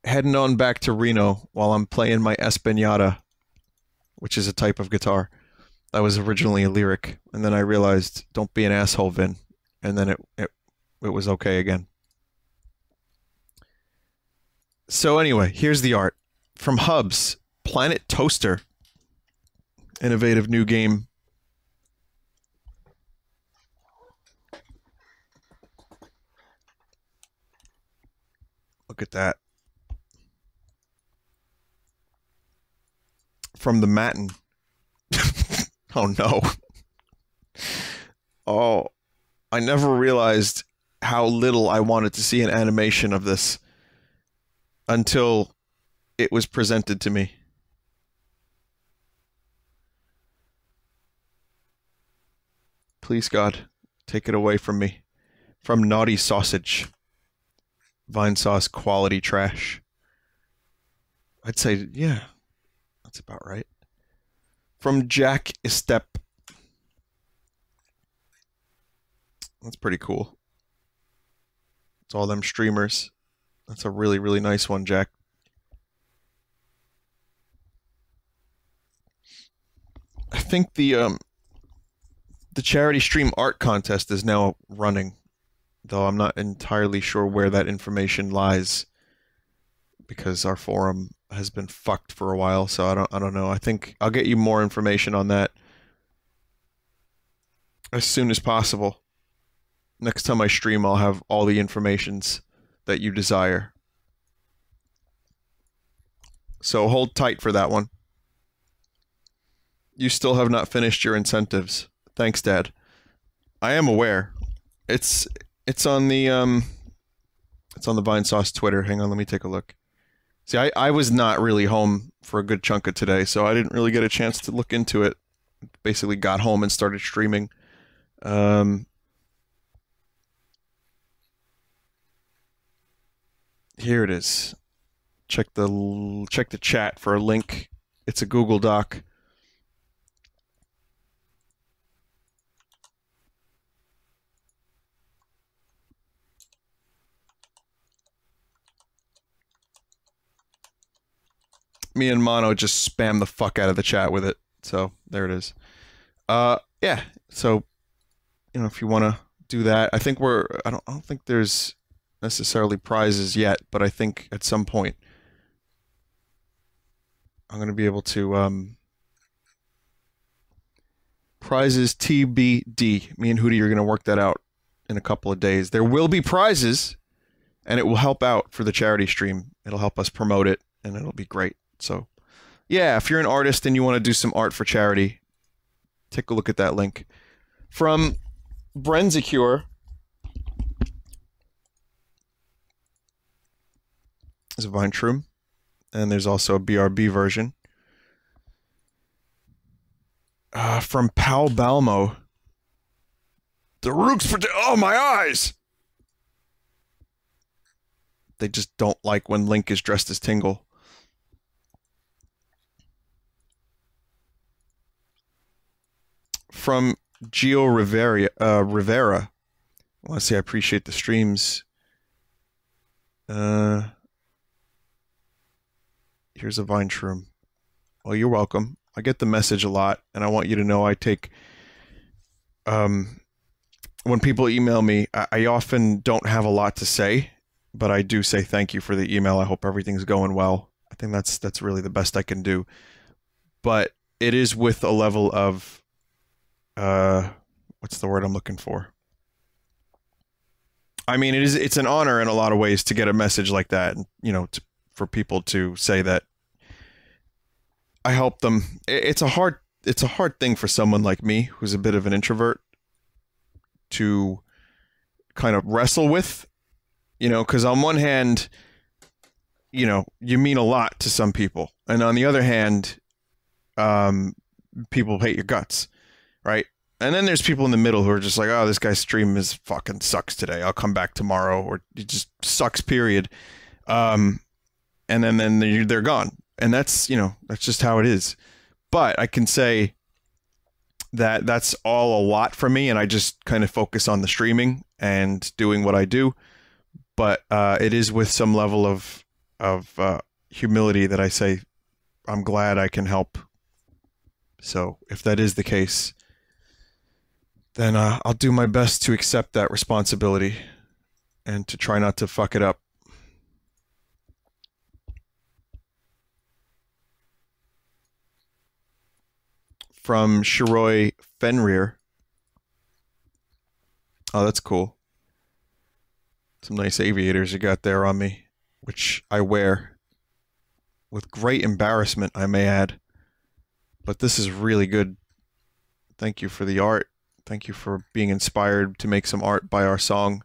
heading on back to Reno while I'm playing my Espinata, which is a type of guitar. That was originally a lyric, and then I realized, don't be an asshole, Vin, and then it was okay again. So anyway, here's the art. From Hubs, Planet Toaster. Innovative new game. Look at that. From the Matin. Oh no. Oh, I never realized how little I wanted to see an animation of this until it was presented to me. Please, God, take it away from me. From Naughty Sausage. Vinesauce quality trash. I'd say, yeah, that's about right. From Jack Estep. That's pretty cool. It's all them streamers. That's a really, really nice one, Jack. I think the charity stream art contest is now running, though I'm not entirely sure where that information lies because our forum has been fucked for a while, so I don't know. I think I'll get you more information on that as soon as possible. Next time I stream, I'll have all the informations that you desire. So hold tight for that one. You still have not finished your incentives. Thanks, Dad. I am aware. It's on the Vinesauce Twitter. Hang on, let me take a look. See, I was not really home for a good chunk of today, so I didn't really get a chance to look into it. Basically got home and started streaming. Here it is. Check the chat for a link. It's a Google Doc. Me and Mono just spam the fuck out of the chat with it. So, there it is. Yeah. So, you know, if you want to do that, I think I don't think there's necessarily prizes yet, but I think at some point I'm going to be able to prizes TBD. Me and Hootie are going to work that out in a couple of days. There will be prizes, and it will help out for the charity stream. It'll help us promote it, and it'll be great. So, yeah, if you're an artist and you want to do some art for charity, take a look at that link. From Brenzicure, there's a Vineshroom, and there's also a BRB version. From Pal Balmo, the Rooks, oh my eyes! They just don't like when Link is dressed as Tingle. From Gio Rivera, I want to say I appreciate the streams. Here's a Vineshroom. Well, you're welcome. I get the message a lot, and I want you to know I take... when people email me, I often don't have a lot to say, but I do say thank you for the email. I hope everything's going well. I think that's really the best I can do. But it is with a level of... what's the word I'm looking for? I mean, it's an honor in a lot of ways to get a message like that, and, you know, for people to say that I help them. It's a hard thing for someone like me, who's a bit of an introvert, to kind of wrestle with, you know, because on one hand, you know, you mean a lot to some people, and on the other hand, people hate your guts, right? And then there's people in the middle who are just like, oh, this guy's stream is fucking sucks today. I'll come back tomorrow, or it just sucks, period. And then they're gone. And that's, you know, that's just how it is. But I can say that that's all a lot for me, and I just kind of focus on the streaming and doing what I do. But it is with some level of of humility that I say I'm glad I can help. So if that is the case, then I'll do my best to accept that responsibility and to try not to fuck it up. From Shiroi Fenrir. Oh, that's cool. Some nice aviators you got there on me, which I wear with great embarrassment, I may add. But this is really good. Thank you for the art. Thank you for being inspired to make some art by our song.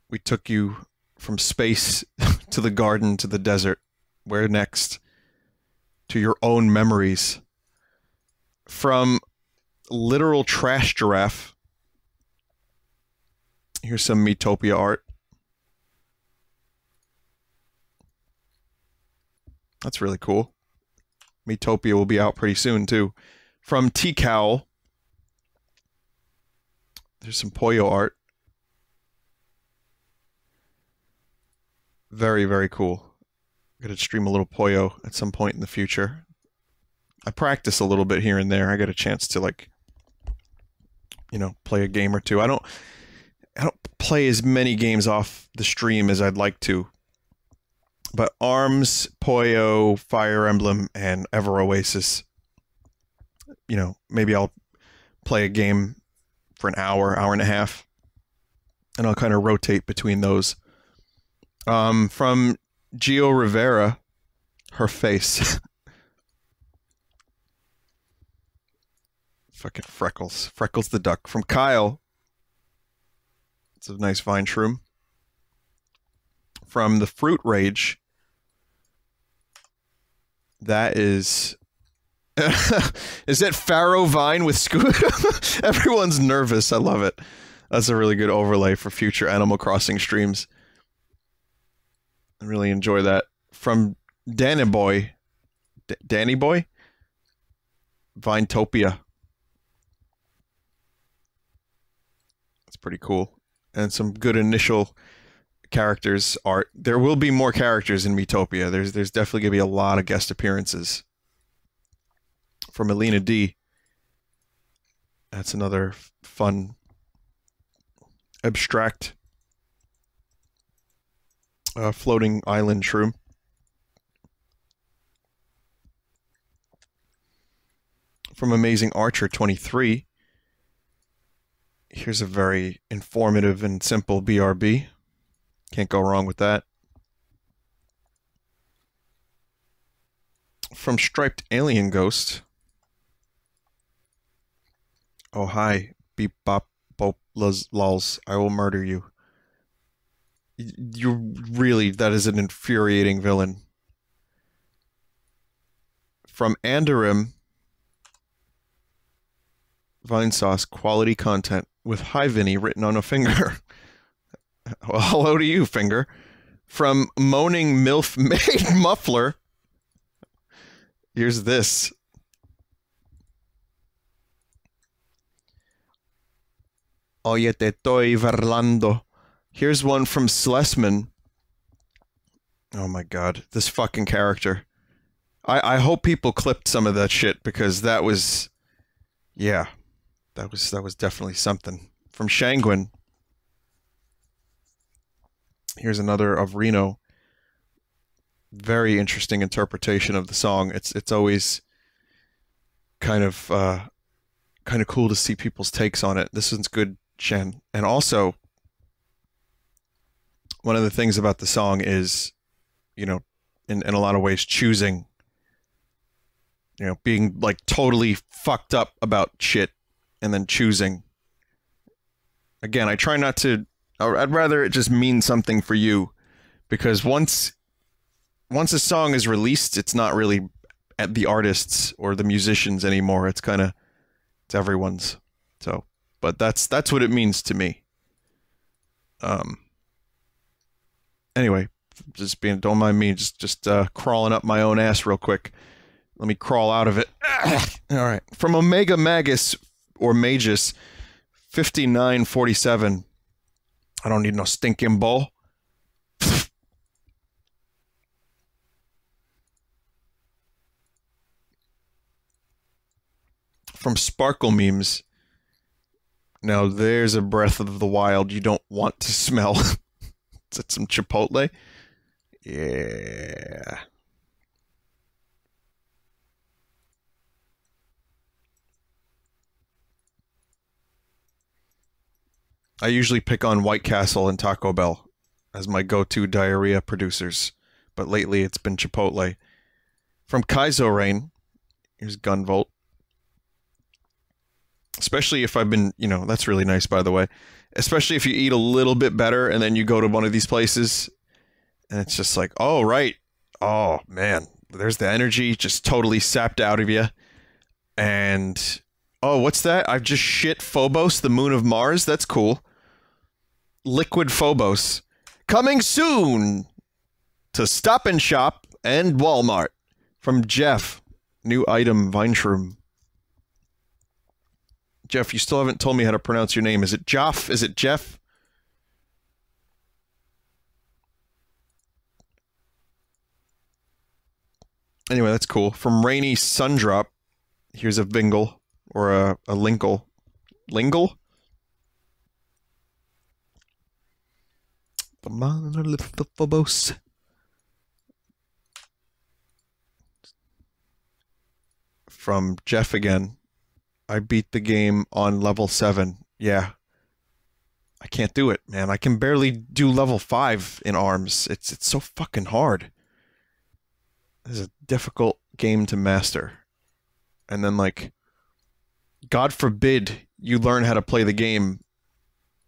We took you from space to the garden to the desert. Where next? To your own memories. From Literal Trash Giraffe. Here's some Metopia art. That's really cool. Metopia will be out pretty soon, too. From T-Cowl. There's some Poyo art. Very, very cool. I'm going to stream a little Poyo at some point in the future. I practice a little bit here and there. I get a chance to, like, you know, play a game or two. I don't play as many games off the stream as I'd like to. But ARMS, Poyo, Fire Emblem, and Ever Oasis, you know, maybe I'll play a game for an hour, hour and a half, and I'll kind of rotate between those. From Gio Rivera, her face. Fucking Freckles. Freckles the duck. From Kyle. It's a nice vine shroom. From the Fruit Rage. That is... is that Pharaoh Vine with Scooter? Everyone's nervous. I love it. That's a really good overlay for future Animal Crossing streams. I really enjoy that. From Danny Boy. Danny Boy? Vinetopia. That's pretty cool. And some good initial characters art. There will be more characters in Metopia. There's definitely going to be a lot of guest appearances. From Elena D. That's another fun, abstract, floating island shroom. From Amazing Archer 23. Here's a very informative and simple BRB. Can't go wrong with that. From Striped Alien Ghost. Oh, hi. Beep, bop, bop, lols. I will murder you. You really, that is an infuriating villain. From Andarim. Vinesauce quality content with Hi Vinny written on a finger. Well, hello to you, finger. From Moaning MILF Maid Muffler. Here's this. Oye, te estoy parlando. Here's one from Slesman. Oh my god, this fucking character. I hope people clipped some of that shit because that was, yeah, that was definitely something. From Shangwin. Here's another of Reno. Very interesting interpretation of the song. It's always kind of cool to see people's takes on it. This one's good, Shen. And also, one of the things about the song is, you know, in a lot of ways, choosing, you know, being like totally fucked up about shit and then choosing. Again, I try not to, I'd rather it just mean something for you, because once a song is released, it's not really at the artists or the musicians anymore. It's kind of, it's everyone's. So, but that's what it means to me. Anyway, just being, don't mind me, just crawling up my own ass real quick. Let me crawl out of it. All right. From Omega Magus or Magus 5947. I don't need no stinking bowl. From Sparkle Memes. Now there's a Breath of the Wild you don't want to smell. Is it some Chipotle? Yeah. I usually pick on White Castle and Taco Bell as my go-to diarrhea producers, but lately it's been Chipotle. From Kaizo Rain, here's Gunvolt. Especially if I've been, you know, that's really nice, by the way. Especially if you eat a little bit better and then you go to one of these places and it's just like, oh, right. Oh, man. There's the energy just totally sapped out of you. And, oh, what's that? I've just shit Phobos, the moon of Mars. That's cool. Liquid Phobos. Coming soon to Stop and Shop and Walmart. From Jeff. New item, Vineshroom. Jeff, you still haven't told me how to pronounce your name. Is it Joff? Is it Jeff? Anyway, that's cool. From Rainy Sundrop, here's a Vingle, or a Linkle. Lingle? The monolith of Phobos. From Jeff again. I beat the game on level 7. Yeah. I can't do it, man. I can barely do level 5 in ARMS. It's so fucking hard. This is a difficult game to master. And then, like, God forbid you learn how to play the game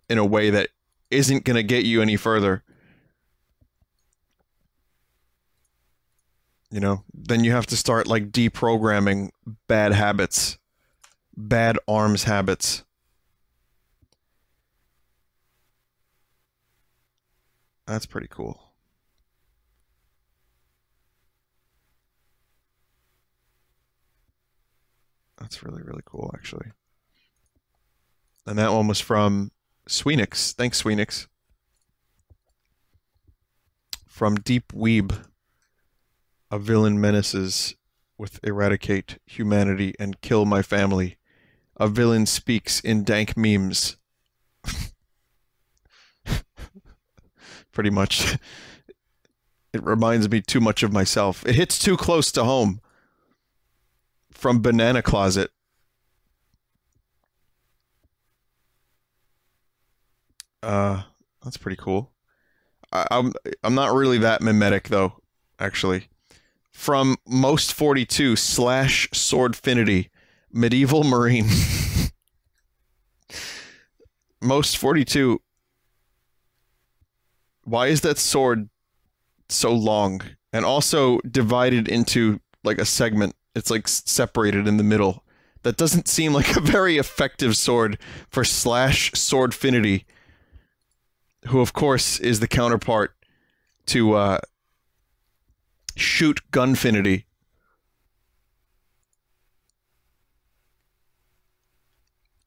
in a way that isn't going to get you any further. You know? Then you have to start, like, deprogramming bad habits. Bad ARMS habits. That's pretty cool. That's really, really cool, actually. And that one was from Sweenix. Thanks, Sweenix. From Deep Weeb. A villain menaces with eradicate humanity and kill my family. A villain speaks in dank memes. Pretty much. It reminds me too much of myself. It hits too close to home. From Banana Closet. That's pretty cool. I'm not really that mimetic though, actually. From Most 42 / Swordfinity, Medieval Marine. Most 42. Why is that sword so long and also divided into like a segment? It's like separated in the middle. That doesn't seem like a very effective sword for /Swordfinity, who of course is the counterpart to Shoot Gunfinity.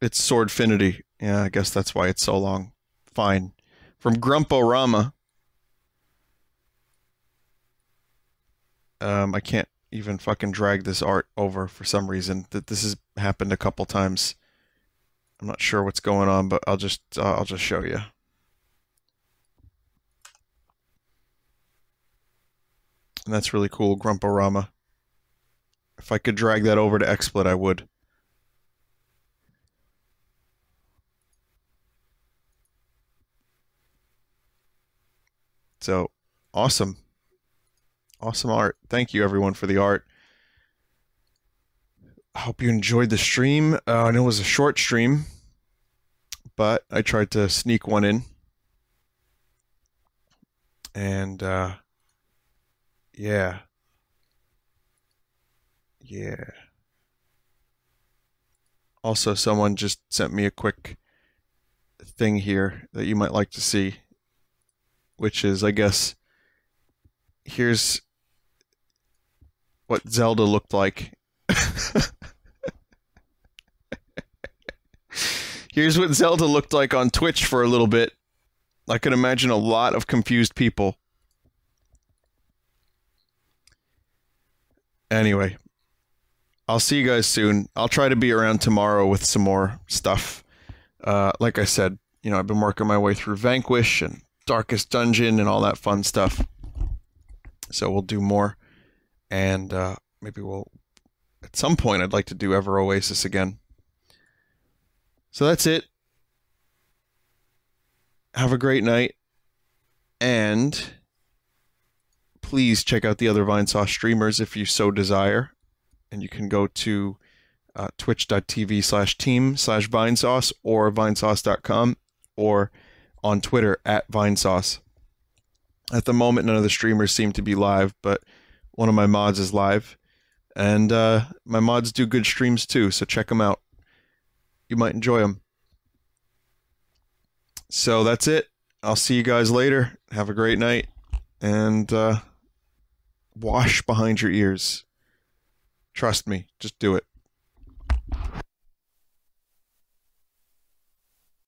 It's Swordfinity. Yeah, I guess that's why it's so long. Fine. From Grumporama. I can't even fucking drag this art over for some reason. This has happened a couple times. I'm not sure what's going on, but I'll just show you. And that's really cool, Grumporama. If I could drag that over to XSplit, I would. So, awesome. Awesome art. Thank you, everyone, for the art. I hope you enjoyed the stream. I know it was a short stream, but I tried to sneak one in. And, yeah. Yeah. Also, someone just sent me a quick thing here that you might like to see, which is, I guess, here's what Zelda looked like. Here's what Zelda looked like on Twitch for a little bit. I can imagine a lot of confused people. Anyway, I'll see you guys soon. I'll try to be around tomorrow with some more stuff. Like I said, you know, I've been working my way through Vanquish and Darkest Dungeon and all that fun stuff. So we'll do more. And maybe we'll... At some point, I'd like to do Ever Oasis again. So that's it. Have a great night. And please check out the other Vinesauce streamers if you so desire. And you can go to twitch.tv/team/Vinesauce or vinesauce.com or on Twitter @Vinesauce. At the moment, none of the streamers seem to be live, but one of my mods is live. And my mods do good streams too, so check them out. You might enjoy them. So that's it. I'll see you guys later. Have a great night. And wash behind your ears. Trust me. Just do it.